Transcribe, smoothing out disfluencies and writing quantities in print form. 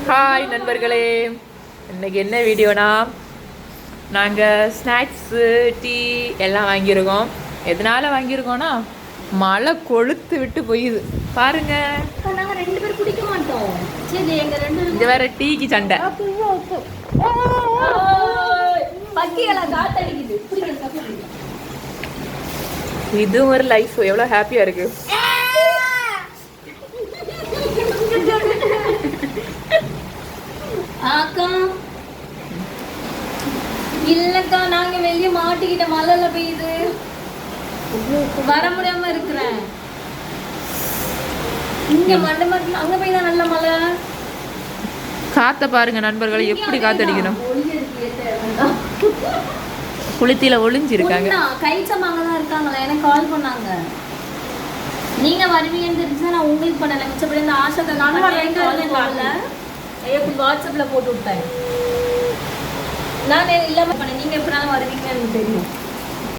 Hi நண்பர்களே, இன்னைக்கு என்ன வீடியோனா நாங்கள் ஸ்நாக்ஸு டீ எல்லாம் வாங்கியிருக்கோம். எதனால் வாங்கியிருக்கோன்னா மழை கொளுத்து விட்டு போயிது பாருங்க. நாங்கள் 2 பேரும் குடிக்க மாட்டோம். சரி, எங்கள் 2 இது வேற டீக்கு சண்டை. இது ஒரு லைஃப் எவ்வளோ ஹாப்பியாக இருக்கு. அக்கா இல்லக்கா, நாங்க வெளியே மாட்டிக்கிட்ட மழைல பெய்யுது, வர முடியாம இருக்கிறேன். இங்க மண்டை மட்டும் அங்க பெய்தா நல்ல மழை. காத்த பாருங்க நண்பர்களை, எப்படி காத்தடிக்கணும். குளித்தில ஒளிஞ்சிருக்காங்க. கைச்சமாங்க தான் இருக்காங்களா, எனக்கு கால் பண்ணாங்க. நீங்க வருவீங்கன்னு தெரிஞ்சு நான் உங்களுக்கு பண்ணல. மிச்சப்படி இந்த ஆஷாக்கு வாட்ஸ்அப்ல போட்டு விட்டேன். நான் இல்லாம பண்ணேன். நீங்க எப்படினாலும் வருவீங்கன்னு எனக்கு தெரியும்.